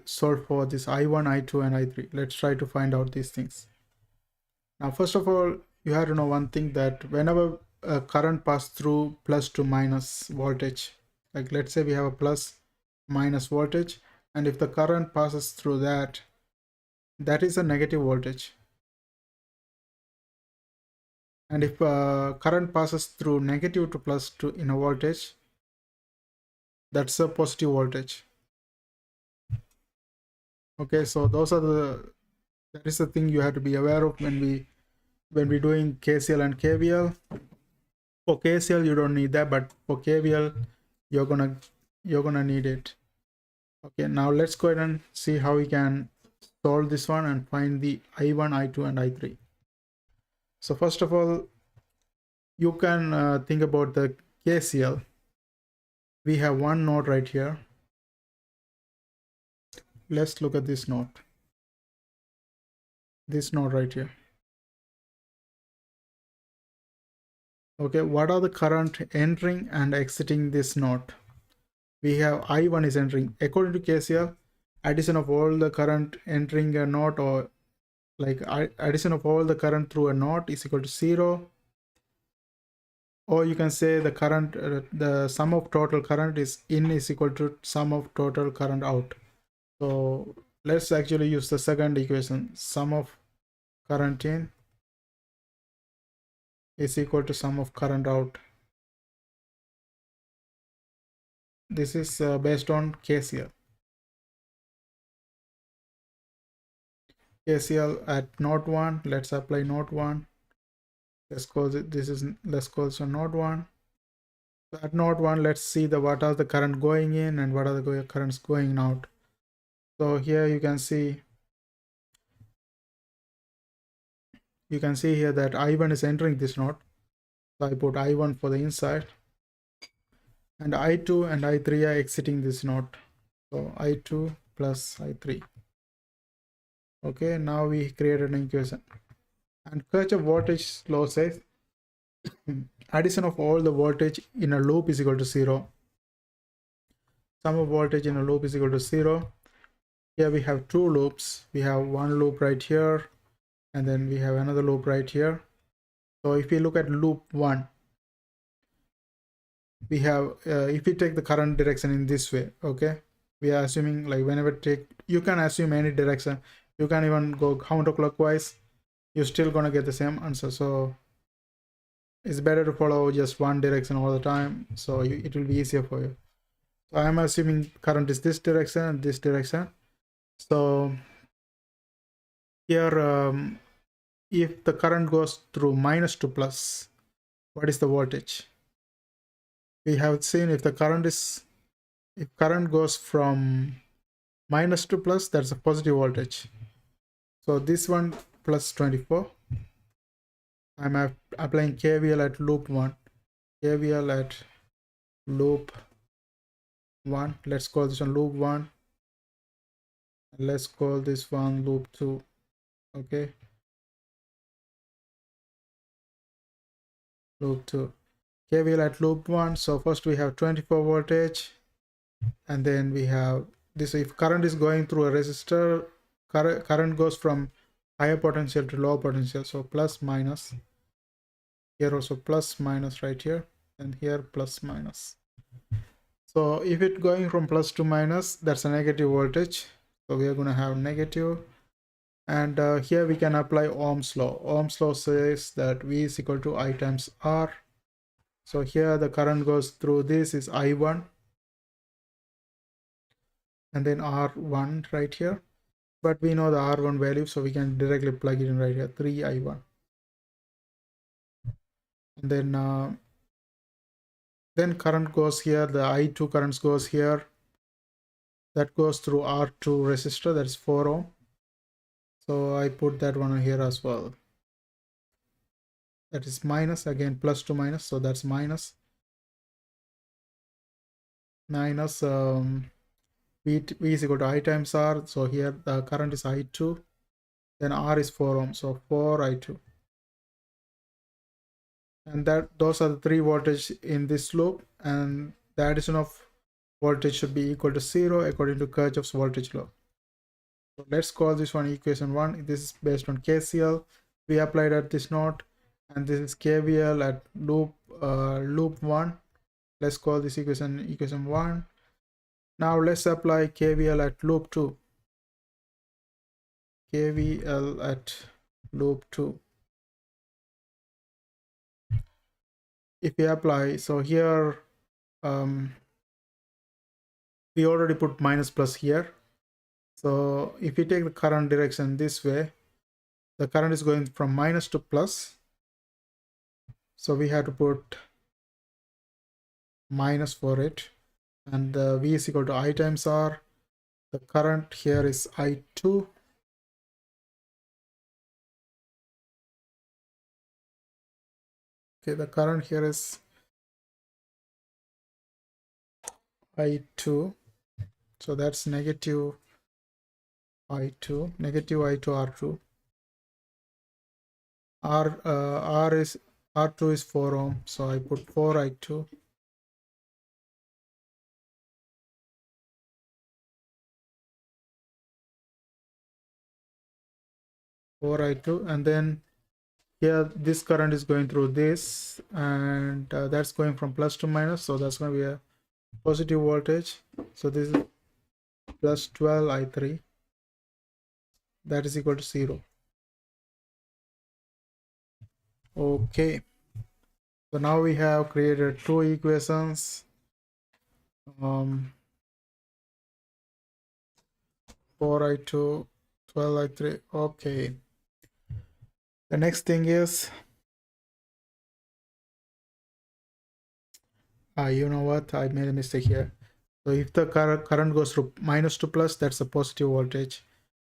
solve for this I1, I2 and I3. Let's try to find out these things. Now first of all, you have to know one thing, that whenever a current passes through plus to minus voltage, like let's say we have a plus minus voltage, and if the current passes through that is a negative voltage. And if current passes through negative to plus to in a voltage, that's a positive voltage. Okay, so that is the thing you have to be aware of when we're doing KCl and KVl. For KCl you don't need that, but for KVl you're gonna need it. Okay, now let's go ahead and see how we can solve this one and find the I1, I2 and I3. So first of all, you can think about the KCl. We have one node right here. Let's look at this node right here. Okay, what are the current entering and exiting this node? We have I1 is entering. According to KCl, addition of all the current entering a node, or like addition of all the current through a node, is equal to 0. Or you can say the current, the sum of total current is in is equal to sum of total current out. So let's actually use the second equation. Sum of current in is equal to sum of current out. This is based on KCl. KCl at node 1. Let's apply node 1. Let's call it, let's call this node 1. So at node 1, let's see what are the current going in and what are the currents going out. So here you can see here that I1 is entering this node. So I put I1 for the inside, and I2 and I3 are exiting this node. So I2 plus I3. Okay, now we created an equation. And Kirchhoff voltage law says addition of all the voltage in a loop is equal to 0. Sum of voltage in a loop is equal to 0. Here we have two loops. We have one loop right here, and then we have another loop right here. So if we look at loop 1, we have if we take the current direction in this way, okay, we are assuming, like, whenever you can assume any direction, you can even go counterclockwise, you're still gonna get the same answer. So it's better to follow just one direction all the time, so it will be easier for you. So I'm assuming current is this direction and this direction. So here if the current goes through minus to plus, what is the voltage? We have seen if current goes from minus to plus, that's a positive voltage. So this one plus 24. I'm applying KVL at loop 1. KVL at loop 1. Let's call this one loop 1. Let's call this one loop 2. Okay. Loop 2. KVL at loop 1. So first we have 24 voltage. And then we have this. If current is going through a resistor, current goes from higher potential to lower potential. So plus minus. Here also plus minus right here, and here plus minus. So if it going from plus to minus, that's a negative voltage. So we are going to have negative. And here we can apply Ohm's law. Ohm's law says that V is equal to I times R. So here the current goes through this is I1. And then R1 right here. But we know the R1 value, so we can directly plug it in right here, 3I1. And then current goes here, the I2 currents goes here. That goes through R2 resistor, that's 4 ohm. So I put that one here as well. That is minus, again plus to minus, so that's minus. Minus V is equal to I times R. So here the current is I2. Then R is 4 ohm, so 4I2. And those are the three voltage in this loop, and the addition of voltage should be equal to 0 according to Kirchhoff's voltage law. So let's call this one equation 1. This is based on KCl we applied at this node, and this is KVL at loop 1. Let's call this equation 1. Now let's apply KVL at loop 2. KVL at loop 2. If we apply, so here we already put minus plus here. So if we take the current direction this way, the current is going from minus to plus. So we have to put minus for it, and V is equal to I times R. The current here is I2. Okay, the current here is I2. So that's negative I2, negative I2 R2. R2 is 4 ohm, so I put 4 I2. And then here this current is going through this, and that's going from plus to minus, so that's going to be a positive voltage. So this is plus 12 I3, that is equal to 0. Okay, so now we have created two equations. 4I2, 12I3. Okay, the next thing is, you know what, I made a mistake here. So if the current goes through minus to plus, that's a positive voltage,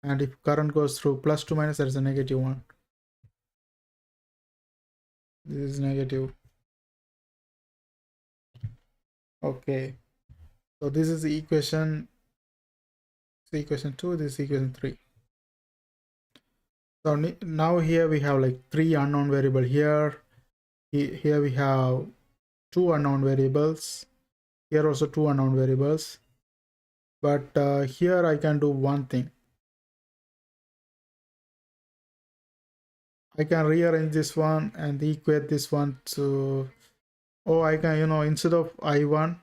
and if current goes through plus to minus, that's a negative one. This is negative. Okay, so this is the equation 2, this is equation 3. So now here we have like 3 unknown variables. Here we have 2 unknown variables, here also 2 unknown variables, but here I can do one thing. I can rearrange this one and equate this one to, I can, instead of I1,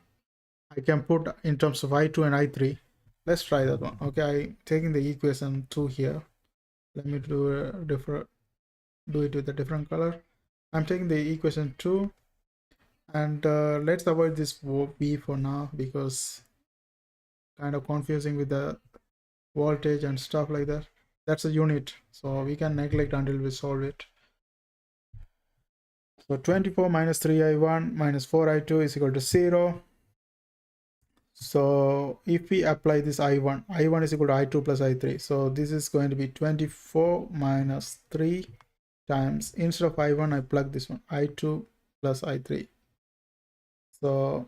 I can put in terms of I2 and I3. Let's try that one. Okay, I'm taking the equation 2 here. Let me do it with a different color. I'm taking the equation 2, and let's avoid this V for now because kind of confusing with the voltage and stuff like that. That's a unit, so we can neglect until we solve it. So 24 minus 3I1 minus 4I2 is equal to 0. So if we apply this I1 is equal to I2 plus I3. So this is going to be 24 minus 3 times, instead of I1 I plug this one, I2 plus I3. So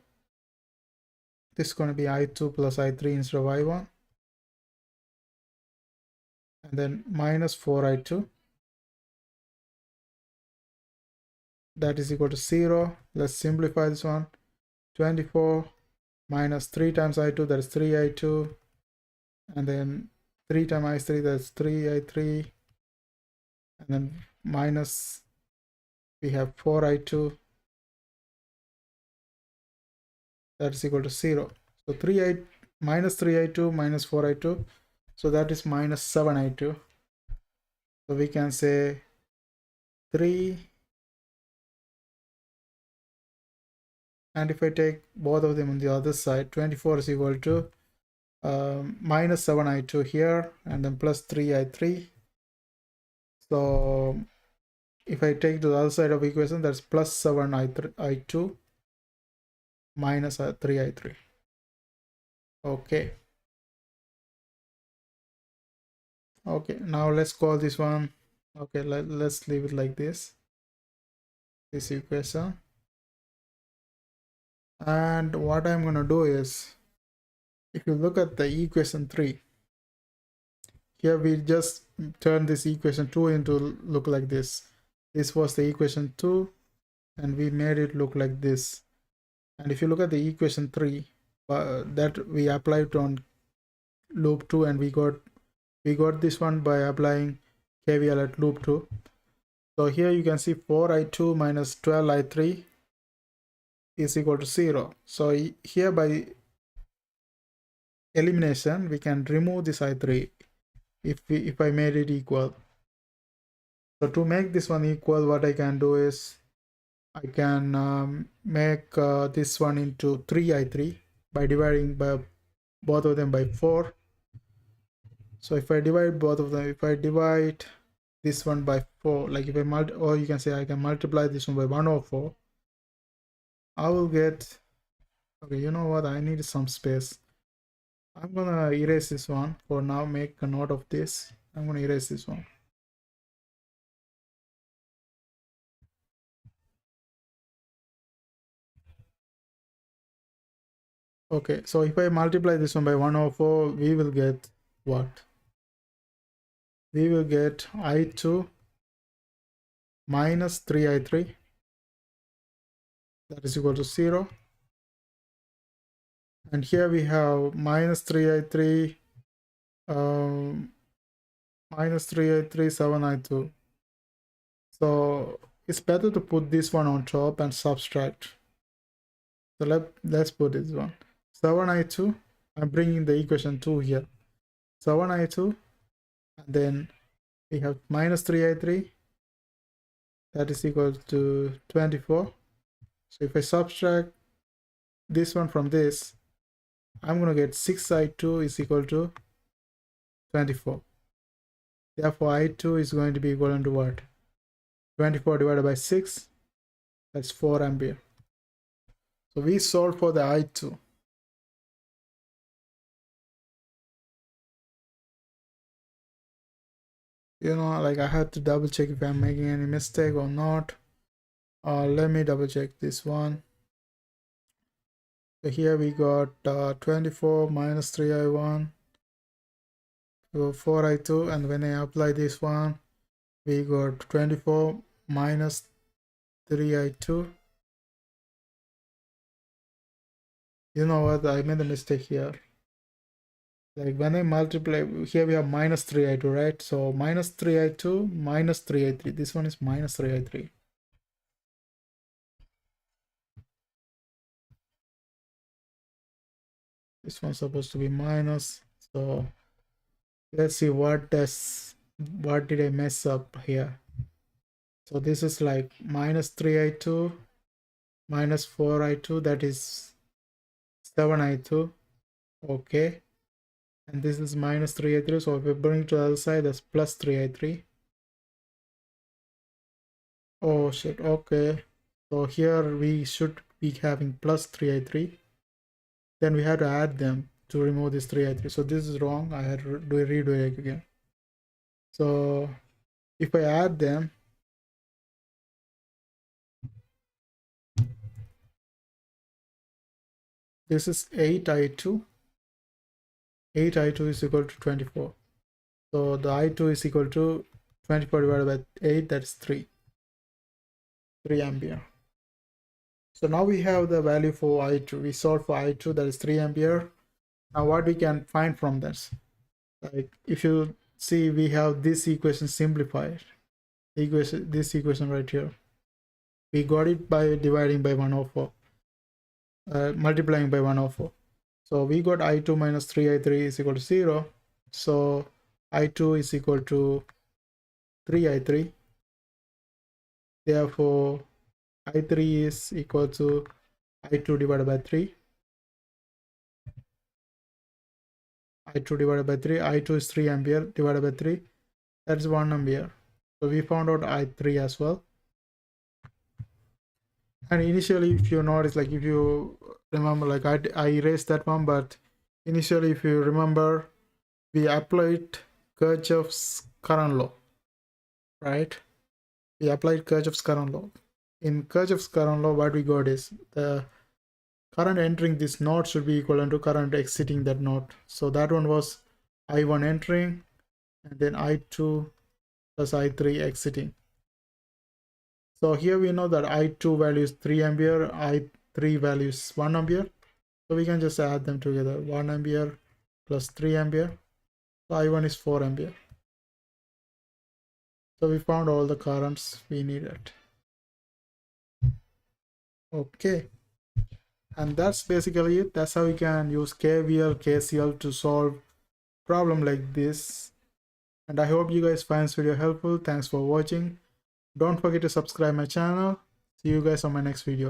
this is going to be I2 plus I3 instead of I1, and then minus 4I2, that is equal to 0. Let's simplify this one. 24 minus 3 times I2, that is 3I2, and then 3 times I3, that's 3I3, and then minus, we have 4I2, that is equal to 0. So minus 3I2 minus 4I2, so that is minus 7I2. So we can say 3, and if I take both of them on the other side, 24 is equal to minus 7I2 here, and then plus 3I3. So if I take to the other side of equation, that's plus 7I2 minus 3I3. Okay, now let's call this one. Okay, let's leave it like this equation. And what I'm going to do is, if you look at the equation 3, here we just turn this equation 2 into look like this. This was the equation 2, and we made it look like this. And if you look at the equation 3, that we applied on loop 2, and we got this one by applying KVL at loop 2. So here you can see 4i2 minus 12i3 is equal to 0. So here by elimination we can remove this i3 if I made it equal. So to make this one equal, what I can do is I can make this one into 3i3 by dividing by both of them by 4. So if I divide both of them, if I divide this one by 4, like if I or you can say I can multiply this one by 1 over 4, I will get, okay, you know what, I need some space. I'm gonna erase this one for now, make a note of this. I'm gonna erase this one. Okay, so if I multiply this one by 1 over 4, we will get what? We will get i2 minus 3i3, that is equal to 0. And here we have minus 3i3, minus 3i3, 7i2. So it's better to put this one on top and subtract. So let's put this one. 7i2, I'm bringing the equation 2 here. 7i2, and then we have minus 3i3, that is equal to 24. So if I subtract this one from this, I'm going to get 6i2 is equal to 24. Therefore, i2 is going to be equal to what? 24 divided by 6, that's 4 ampere. So we solve for the i2. You know, like I had to double check if I'm making any mistake or not. Let me double check this one. So here we got 24 minus 3i1, so 4i2, and when I apply this one, we got 24 minus 3i2. You know what, I made a mistake here. Like when I multiply, here we have minus 3i2, right? So minus 3i2 minus 3i3. This one is minus 3i3. This one's supposed to be minus. So let's see what did I mess up here. So this is like minus 3i2 minus 4i2, that is 7i2. Okay. And this is minus 3i3, so if we bring it to the other side, that's plus 3i3. Oh shit, okay. So here we should be having plus 3i3. Then we have to add them to remove this 3i3. So this is wrong, I had to redo it again. So if I add them, this is 8i2. 8i2 is equal to 24. So the i2 is equal to 24 divided by 8, that's 3 ampere. So now we have the value for i2. We solved for i2, that is 3 ampere. Now what we can find from this, like if you see, we have this equation simplified. This equation right here, we got it by dividing by 1 over 4, multiplying by 1 over 4. So we got i2 minus 3i3 is equal to 0. So i2 is equal to 3i3. Therefore, i3 is equal to i2 divided by 3. i2 divided by 3. i2 is 3 ampere divided by 3. That's 1 ampere. So we found out i3 as well. And initially, if you notice, like if you remember, like I erased that one, but initially, if you remember, we applied Kirchhoff's current law, right? We applied Kirchhoff's current law. In Kirchhoff's current law, what we got is the current entering this node should be equivalent to current exiting that node. So that one was I1 entering, and then I2 plus I3 exiting. So here we know that I2 value is 3 ampere, I3 value is 1 ampere. So we can just add them together. 1 ampere plus 3 ampere. So I1 is 4 ampere. So we found all the currents we needed. Okay. And that's basically it. That's how you can use KVL, KCl to solve problem like this. And I hope you guys find this video helpful. Thanks for watching. Don't forget to subscribe my channel. See you guys on my next video.